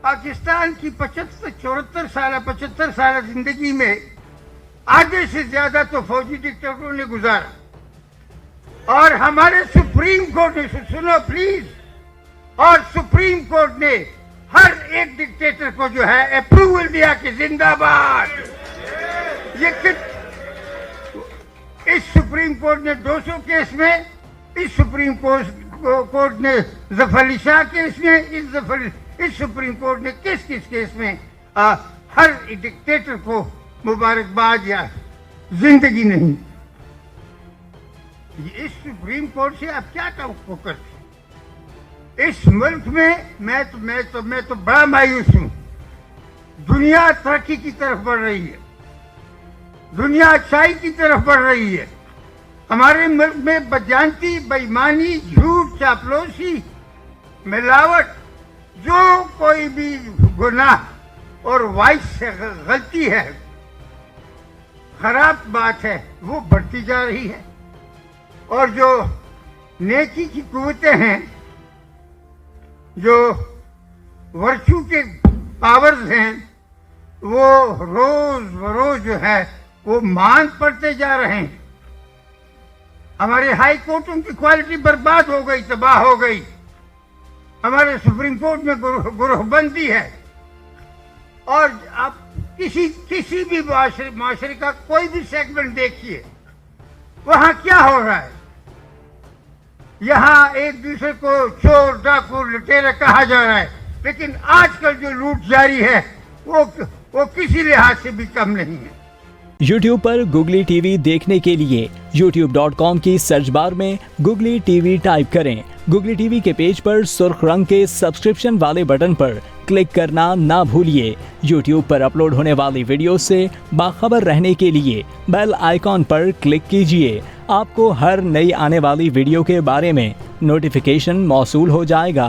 पाकिस्तान की 75 साल जिंदगी में आधे से ज्यादा तो फौजी डिक्टेटरों ने गुजारा और हमारे सुप्रीम कोर्ट ने, सुनो प्लीज, और सुप्रीम कोर्ट ने हर एक डिक्टेटर को जो है अप्रूवल दिया कि जिंदाबाद। ये इस सुप्रीम कोर्ट ने 200 केस में, इस सुप्रीम कोर्ट ने जफर अली शाह केस में, इस सुप्रीम कोर्ट ने किस किस केस में हर डिक्टेटर को मुबारकबाद या जिंदगी नहीं। इस सुप्रीम कोर्ट से आप क्या तवक्को करते? इस मुल्क में मैं तो बड़ा मायूस हूं। दुनिया तरक्की की तरफ बढ़ रही है, दुनिया अच्छाई की तरफ बढ़ रही है। हमारे मुल्क में बदजानती, बेईमानी, झूठ, चापलूसी, मिलावट, जो कोई भी गुनाह और वाइस से गलती है, खराब बात है, वो बढ़ती जा रही है। और जो नेकी की कुव्वतें हैं, जो वर्चू के पावर्स हैं, वो रोज बरोज जो है वो मान पड़ते जा रहे हैं। हमारे हाई कोर्टों की क्वालिटी बर्बाद हो गई, तबाह हो गई। हमारे सुप्रीम कोर्ट में गुरहबंदी है। और आप किसी भी माशरे का कोई भी सेगमेंट देखिए, वहां क्या हो रहा है। यहाँ एक दूसरे को चोर, डाकू, लुटेरा कहा जा रहा है, लेकिन आजकल जो लूट जारी है वो किसी लिहाज से भी कम नहीं है। YouTube पर गुगली टीवी देखने के लिए youtube.com की सर्च बार में गुगली टीवी टाइप करें। गुगली टीवी के पेज पर सुर्ख रंग के सब्सक्रिप्शन वाले बटन पर क्लिक करना ना भूलिए। YouTube पर अपलोड होने वाली वीडियो से बाखबर रहने के लिए बेल आइकॉन पर क्लिक कीजिए। आपको हर नई आने वाली वीडियो के बारे में नोटिफिकेशन मौसूल हो जाएगा।